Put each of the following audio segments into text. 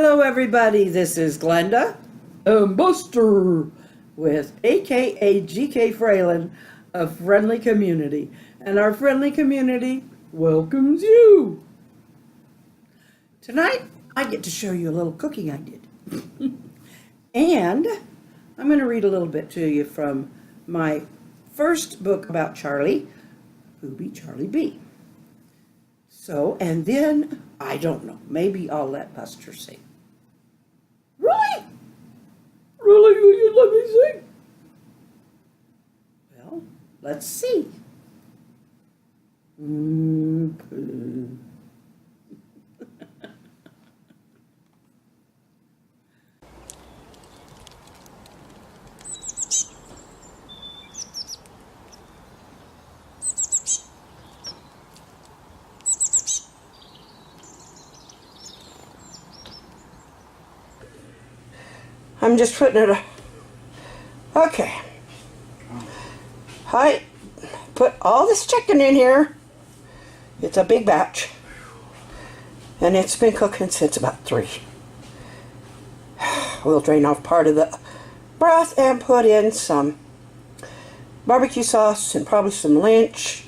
Hello everybody, this is Glenda and Buster with aka GK Fralin of Friendly Community, and our friendly community welcomes you. Tonight I get to show you a little cooking I did. And I'm going to read a little bit to you from my first book about Charlie, Who Be Charlie B. So, and then, I don't know, maybe I'll let Buster sing. Really? Really? You let me sing? Well, let's see. Okay. I'm just putting it. Okay. I put all this chicken in here. It's a big batch. And it's been cooking since about 3. We'll drain off part of the broth and put in some barbecue sauce and probably some Lynch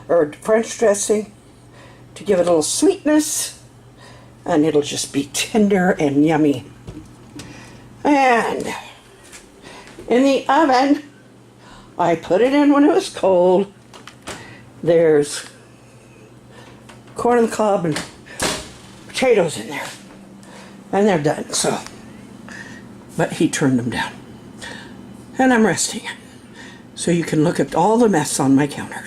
or French dressing to give it a little sweetness. And it'll just be tender and yummy. And in the oven, I put it in when it was cold. There's corn on the cob and potatoes in there. And they're done, so. But he turned them down. And I'm resting. So you can look at all the mess on my counter.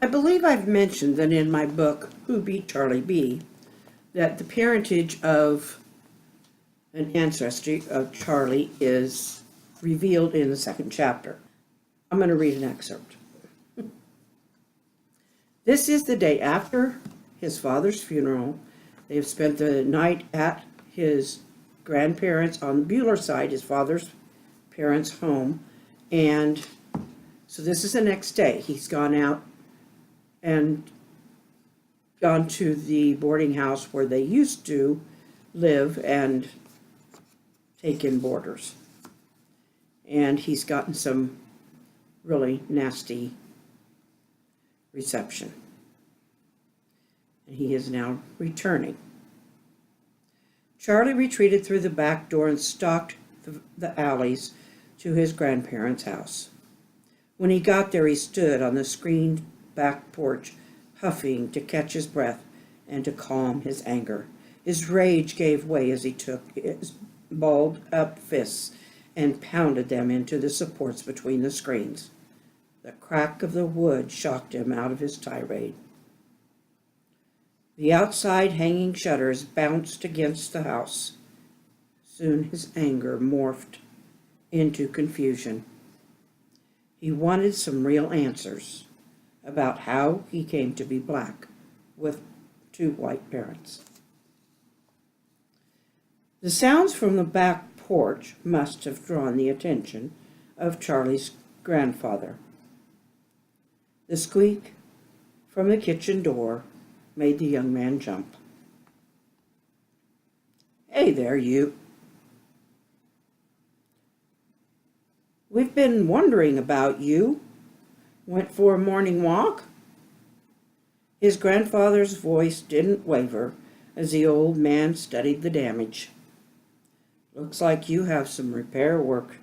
I believe I've mentioned that in my book, Who Be Charlie B, that the parentage of an ancestry of Charlie is revealed in the 2nd chapter. I'm going to read an excerpt. This is the day after his father's funeral. They have spent the night at his grandparents' on the Bueller side, his father's parents' home. And so this is the next day. He's gone out and gone to the boarding house where they used to live and take in boarders. And he's gotten some really nasty reception. And he is now returning. Charlie retreated through the back door and stalked the alleys to his grandparents' house. When he got there, he stood on the screened back porch, huffing to catch his breath and to calm his anger. His rage gave way as he took his balled up fists and pounded them into the supports between the screens. The crack of the wood shocked him out of his tirade. The outside hanging shutters bounced against the house. Soon his anger morphed into confusion. He wanted some real answers about how he came to be black with 2 white parents. The sounds from the back porch must have drawn the attention of Charlie's grandfather. The squeak from the kitchen door made the young man jump. "Hey there, you. We've been wondering about you. Went for a morning walk?" His grandfather's voice didn't waver as the old man studied the damage. "Looks like you have some repair work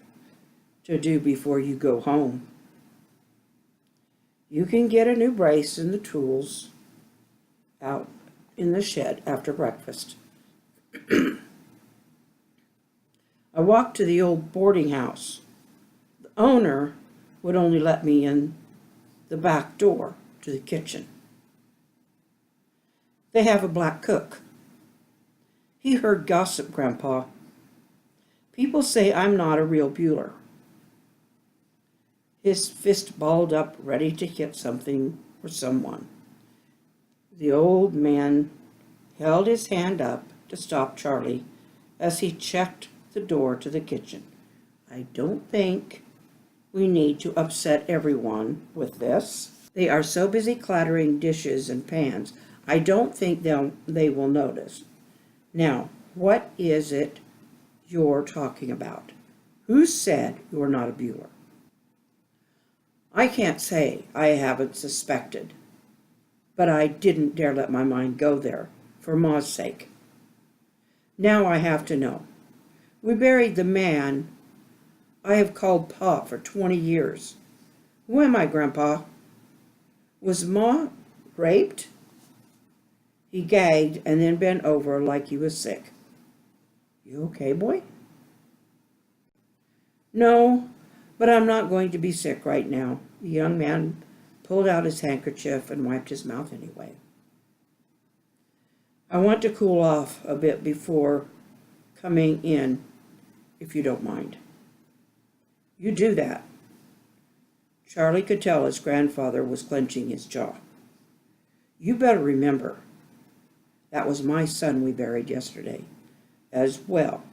to do before you go home. You can get a new brace and the tools out in the shed after breakfast." I walked to the old boarding house. The owner would only let me in the back door to the kitchen. They have a black cook. He heard gossip, Grandpa. People say I'm not a real Bueller. His fist balled up, ready to hit something or someone. The old man held his hand up to stop Charlie as he checked the door to the kitchen. I don't think we need to upset everyone with this. They are so busy clattering dishes and pans. I don't think they will notice. Now, what is it you're talking about? Who said you're not a Bueller? I can't say I haven't suspected, but I didn't dare let my mind go there, for Ma's sake. Now I have to know. We buried the man I have called Pa for 20 years. Who am I, Grandpa? Was Ma raped? He gagged and then bent over like he was sick. You okay, boy? No, but I'm not going to be sick right now. The young man pulled out his handkerchief and wiped his mouth anyway. I want to cool off a bit before coming in, if you don't mind. You do that. Charlie could tell his grandfather was clenching his jaw. You better remember, that was my son we buried yesterday as well.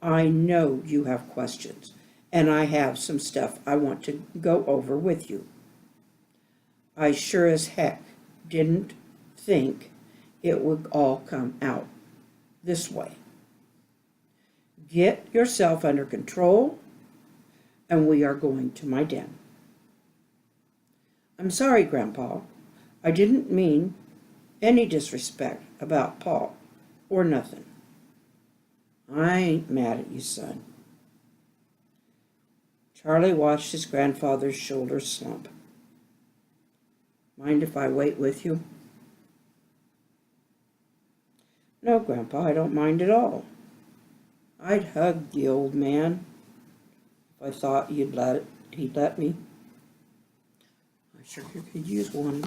I know you have questions, and I have some stuff I want to go over with you. I sure as heck didn't think it would all come out this way. Get yourself under control, and we are going to my den. I'm sorry, Grandpa. I didn't mean any disrespect about Paul or nothing. I ain't mad at you, son. Charlie watched his grandfather's shoulders slump. Mind if I wait with you? No, Grandpa, I don't mind at all. I'd hug the old man if I thought he'd let me. I sure could use one.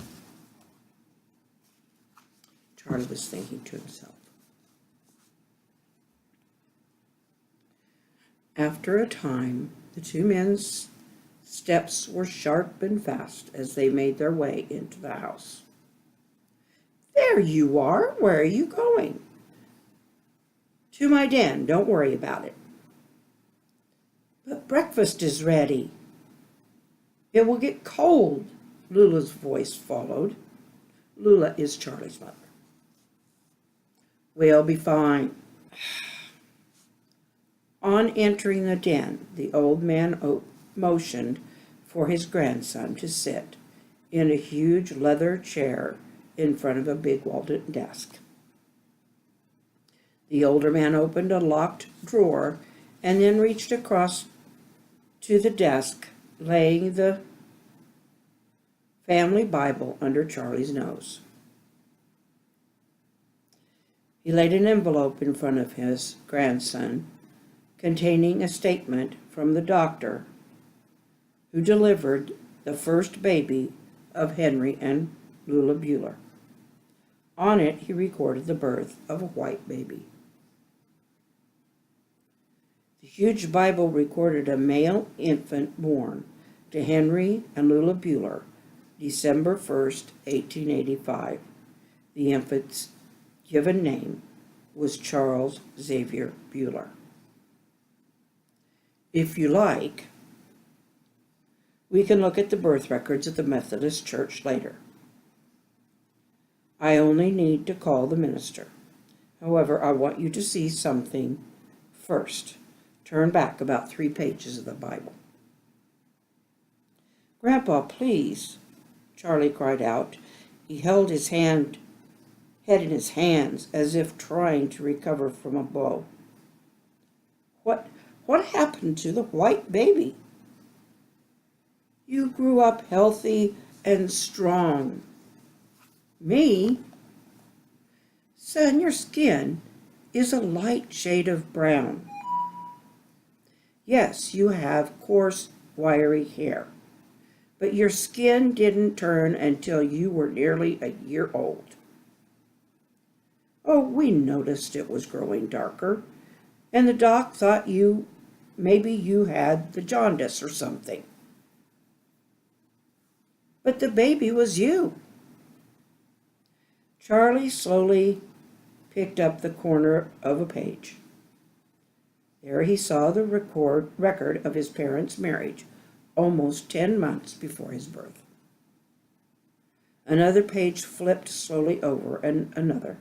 Charlie was thinking to himself. After a time, the two men's steps were sharp and fast as they made their way into the house. There you are. Where are you going? To my den. Don't worry about it. But breakfast is ready. It will get cold, Lula's voice followed. Lula is Charlie's mother. We'll be fine. On entering the den, the old man motioned for his grandson to sit in a huge leather chair in front of a big walled desk. The older man opened a locked drawer and then reached across to the desk, laying the family Bible under Charlie's nose. He laid an envelope in front of his grandson containing a statement from the doctor who delivered the first baby of Henry and Lula Bueller. On it, he recorded the birth of a white baby. The huge Bible recorded a male infant born to Henry and Lula Bueller, December 1st, 1885. The infant's given name was Charles Xavier Bueller. If you like, we can look at the birth records at the Methodist Church later. I only need to call the minister. However, I want you to see something first. Turn back about 3 pages of the Bible. Grandpa, please, Charlie cried out. He held his head in his hands as if trying to recover from a blow. What happened to the white baby? You grew up healthy and strong. Me? Son, your skin is a light shade of brown. Yes, you have coarse, wiry hair, but your skin didn't turn until you were nearly a year old. Oh, we noticed it was growing darker, and the doc thought maybe you had the jaundice or something. But the baby was you. Charlie slowly picked up the corner of a page. There he saw the record of his parents' marriage, almost 10 months before his birth. Another page flipped slowly over, and another.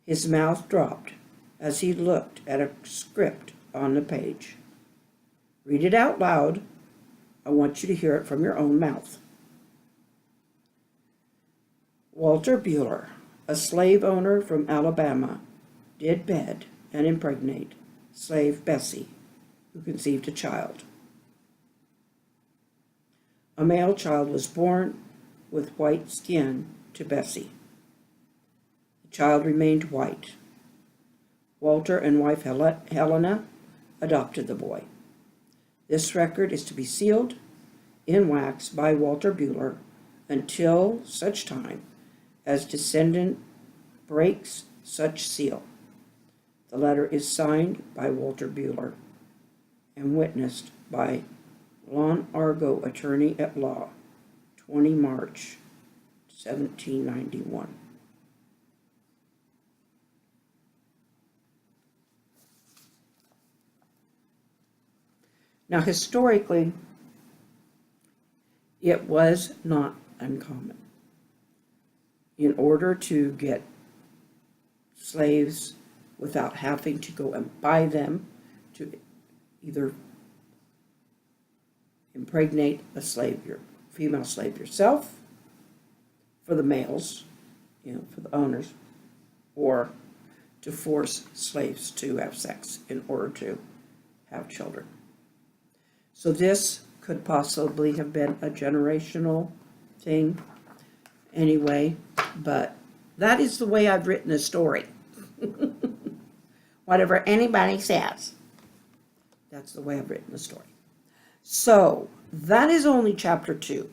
His mouth dropped as he looked at a script on the page. Read it out loud. I want you to hear it from your own mouth. Walter Bueller, a slave owner from Alabama, did bed and impregnate slave Bessie, who conceived a child. A male child was born with white skin to Bessie. The child remained white. Walter and wife Helena adopted the boy. This record is to be sealed in wax by Walter Bueller until such time as descendant breaks such seal. The letter is signed by Walter Bueller and witnessed by Lon Argo, attorney at law, 20 March 1791. Now, historically, it was not uncommon. In order to get slaves without having to go and buy them, to either impregnate a slave, your female slave yourself, for the males, for the owners, or to force slaves to have sex in order to have children. So this could possibly have been a generational thing anyway, but that is the way I've written the story. Whatever anybody says, that's the way I've written the story. So that is only chapter 2.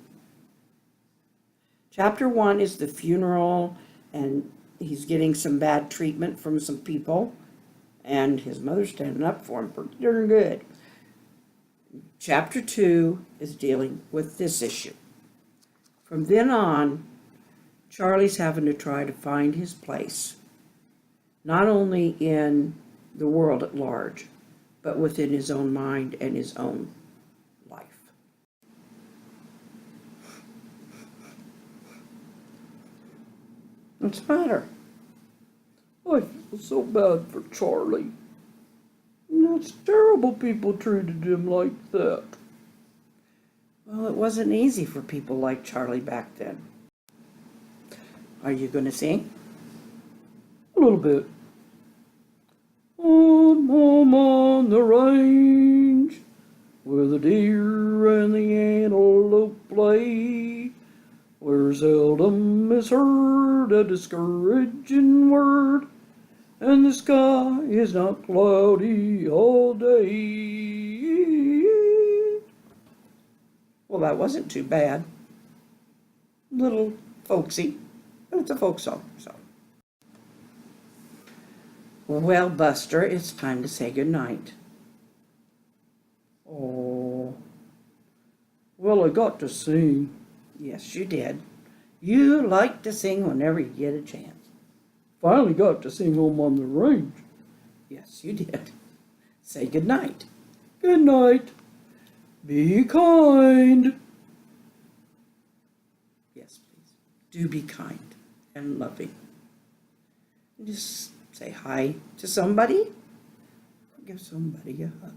Chapter 1 is the funeral, and he's getting some bad treatment from some people, and his mother's standing up for him pretty darn good. Chapter 2 is dealing with this issue. From then on, Charlie's having to try to find his place, not only in the world at large, but within his own mind and his own life. What's the matter? I feel so bad for Charlie. That's terrible people treated him like that. Well, it wasn't easy for people like Charlie back then. Are you going to sing? A little bit. Home on the range, where the deer and the antelope play, where seldom is heard a discouraging word, and the sky is not cloudy all day. Well, that wasn't too bad. Little folksy, but it's a folk song, so. Well, Buster, it's time to say goodnight. Oh, well, I got to sing. Yes, you did. You like to sing whenever you get a chance. Finally got to sing Home on the Range. Yes, you did. Say goodnight. Good night. Be kind. Yes, please. Do be kind and loving. Just say hi to somebody. Give somebody a hug.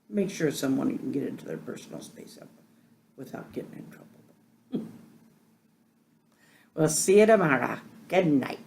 Make sure someone can get into their personal space without getting in trouble. We'll see you tomorrow. Good night.